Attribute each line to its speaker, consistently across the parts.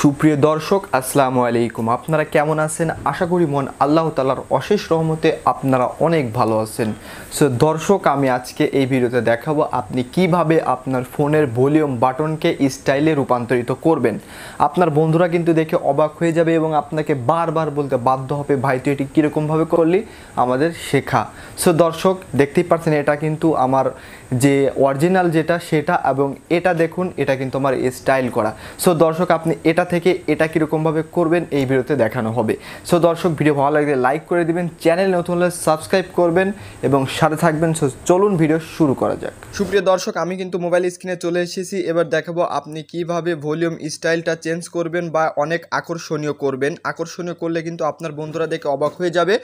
Speaker 1: সুপ্রিয় দর্শক আসসালামু আলাইকুম। আপনারা কেমন আছেন? আশা করি মন আল্লাহ তাআলার অশেষ রহমতে আপনারা অনেক ভালো আছেন। সো দর্শক, আমি আজকে এই ভিডিওতে দেখাবো আপনি কিভাবে আপনার ফোনের ভলিউম বাটনকে স্টাইলে রূপান্তরিত করবেন। আপনার বন্ধুরা কিন্তু দেখে অবাক হয়ে যাবে এবং আপনাকে বারবার বলতে বাধ্য হবে, ভাই তুই এটি কীরকমভাবে করলি, আমাদের শেখা। সো দর্শক, দেখতেই পাচ্ছেন এটা কিন্তু আমার যে অরিজিনাল যেটা সেটা, এবং এটা দেখুন এটা কিন্তু আমার স্টাইল করা। সো দর্শক, আপনি এটা থেকে এটা কীরকমভাবে করবেন এই ভিডিওতে দেখানো হবে। সো দর্শক, ভিডিও ভালো লাগলে লাইক করে দিবেন, চ্যানেল নতুন হলে সাবস্ক্রাইব করবেন এবং সাথে থাকবেন। সো চলুন ভিডিও শুরু করা যাক। সুপ্রিয় দর্শক, আমি কিন্তু মোবাইল স্ক্রিনে চলে এসেছি। এবার দেখাবো আপনি কিভাবে ভলিউম স্টাইলটা চেঞ্জ করবেন বা অনেক আকর্ষণীয় করবেন। আকর্ষণীয় করলে কিন্তু আপনার বন্ধুরা দেখে অবাক হয়ে যাবে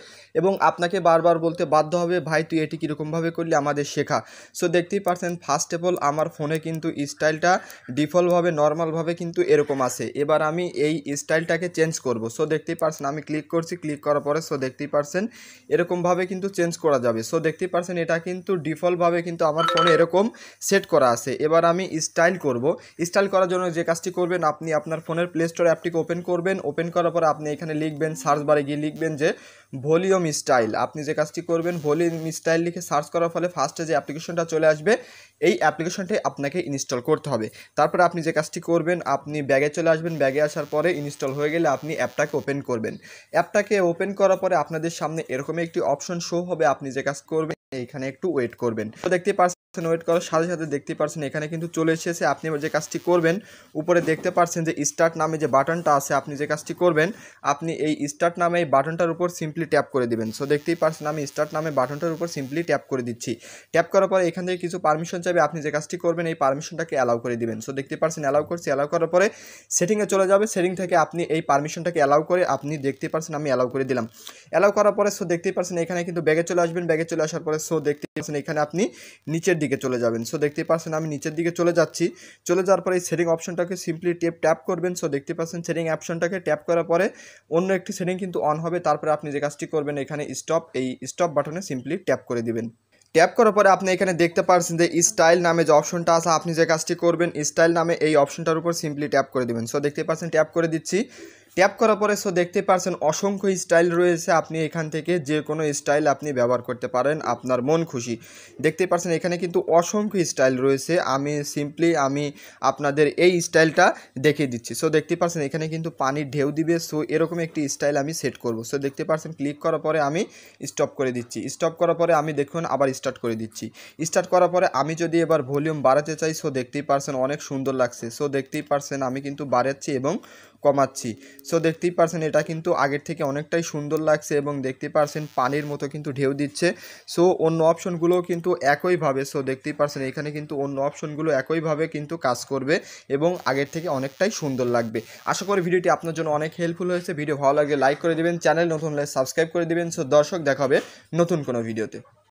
Speaker 1: এবং আপনাকে বারবার বলতে বাধ্য হবে, ভাই তুই এটি কীরকমভাবে করলি, আমাদের শেখা। সো দেখতেই পাচ্ছেন ফার্স্ট অফ অল আমার ফোনে কিন্তু স্টাইলটা ডিফল্টভাবে নর্মালভাবে কিন্তু এরকম আছে। এবার আমি এই স্টাইলটাকে চেঞ্জ করব। সো দেখতেই পাচ্ছেন আমি ক্লিক করছি, ক্লিক করার পরে সো দেখতেই পাচ্ছেন এরকমভাবে কিন্তু চেঞ্জ করা যাবে। সো দেখতেই পাচ্ছেন এটা কিন্তু ডিফল্টভাবে কিন্তু আমার ফোনে এরকম সেট করা আছে। এবার আমি স্টাইল করব। স্টাইল করার জন্য যে কাজটি করবেন, আপনি আপনার ফোনের প্লে স্টোর অ্যাপটিকে ওপেন করবেন। ওপেন করার পরে আপনি এখানে লিখবেন, সার্চ বারে গিয়ে লিখবেন যে ভলিউম স্টাইল। আপনি যে কাজটি করবেন, ভলিউম স্টাইল লিখে সার্চ করার ফলে ফার্স্টে যে অ্যাপ্লিকেশনটা চলে আসবে, এই অ্যাপ্লিকেশনটি আপনাকে ইনস্টল করতে হবে। তারপরে আপনি যে কাজটি করবেন, আপনি ব্যাগে চলে আসবেন। ব্যাগে আসার পরে ইনস্টল হয়ে গেলে আপনি অ্যাপটাকে ওপেন করবেন। অ্যাপটাকে ওপেন করার পরে আপনাদের সামনে এরকম একটি অপশন শো হবে। আপনি যে কাজ করবেন, এইখানে একটু ওয়েট করবেন। তো দেখতে পাচ্ছেন ওয়েট করার সাথে সাথে দেখতে পাচ্ছেন এখানে কিন্তু চলে এসেছে। আপনি যে কাজটি করবেন, উপরে দেখতে পাচ্ছেন যে স্টার্ট নামে যে বাটনটা আছে, আপনি যে কাজটি করবেন, আপনি এই স্টার্ট নামে এই বাটনটার উপর সিম্পলি ট্যাপ করে দিবেন। সো দেখতেই পাচ্ছেন আমি স্টার্ট নামে বাটনটার উপর সিম্পলি ট্যাপ করে দিচ্ছি। ট্যাপ করার পরে এখান থেকে কিছু পারমিশন চাইবে। আপনি যে কাজটি করবেন, এই পারমিশনটাকে অ্যালাউ করে দিবেন। সো দেখতে পাচ্ছেন অ্যালাউ করছি। অ্যালাউ করার পরে সেটিংয়ে চলে যাবে। সেটিং থেকে আপনি এই পারমিশনটাকে অ্যালাউ করে আপনি দেখতে পাচ্ছেন আমি অ্যালাউ করে দিলাম। অ্যালাউ করার পরে সো দেখতেই পাচ্ছেন এখানে কিন্তু ব্যাগে চলে আসবেন। ব্যাগে চলে আসার পরে সো দেখতে পাচ্ছেন এখানে আপনি নিচের দিকে চলে যাবেন। সো দেখতে পাচ্ছেন আমি নিচের দিকে চলে যাচ্ছি। চলে যাওয়ার পরে এই সেটিং অপশনটাকে সিম্পলি ট্যাপ করবেন। সো দেখতে পাচ্ছেন সেটিং অপশনটাকে ট্যাপ করার পরে অন্য একটি সেটিং কিন্তু অন হবে। তারপরে আপনি যে কাজটি করবেন, এখানে স্টপ, এই স্টপ বাটনে সিম্পলি ট্যাপ করে দিবেন। ট্যাপ করার পরে আপনি এখানে দেখতে পাচ্ছেন যে স্টাইল নামে যে অপশনটা আছে, আপনি যে কাজটি করবেন স্টাইল নামে এই অপশনটার উপর সিম্পলি ট্যাপ করে দিবেন। সো দেখতে পাচ্ছেন ট্যাপ করে দিচ্ছি। ট্যাপ করার পরে সো দেখতে পাচ্ছেন অসংখ্য স্টাইল রয়েছে। আপনি এখান থেকে যে কোনো স্টাইল আপনি ব্যবহার করতে পারেন আপনার মন খুশি। দেখতে পাচ্ছেন এখানে কিন্তু অসংখ্য স্টাইল রয়েছে। আমি আপনাদের এই স্টাইলটা দেখিয়ে দিচ্ছি। সো দেখতে পাচ্ছেন এখানে কিন্তু পানির ঢেউ দিবে। সো এরকম একটি স্টাইল আমি সেট করব। সো দেখতে পাচ্ছেন ক্লিক করার পরে আমি স্টপ করে দিচ্ছি। স্টপ করার পরে আমি দেখুন আবার স্টার্ট করে দিচ্ছি। স্টার্ট করার পরে আমি যদি এবার ভলিউম বাড়াতে চাই, সো দেখতেই পাচ্ছেন অনেক সুন্দর লাগছে। সো দেখতেই পাচ্ছেন আমি কিন্তু বাড়াচ্ছি এবং কমাচ্ছি। সো দেখতেই পাচ্ছেন এটা কিন্তু আগের থেকে অনেকটাই সুন্দর লাগছে এবং দেখতেই পাচ্ছেন পানির মতো কিন্তু ঢেউ দিচ্ছে। সো অন্য অপশনগুলোও কিন্তু একইভাবে, সো দেখতেই পাচ্ছেন এখানে কিন্তু অন্য অপশনগুলো একইভাবে কিন্তু কাজ করবে এবং আগের থেকে অনেকটাই সুন্দর লাগবে। আশা করি ভিডিওটি আপনার জন্য অনেক হেল্পফুল হয়েছে। ভিডিও ভালো লাগলে লাইক করে দিবেন, চ্যানেল নতুন হলে সাবস্ক্রাইব করে দিবেন। সো দর্শক, দেখা হবে নতুন কোনো ভিডিওতে।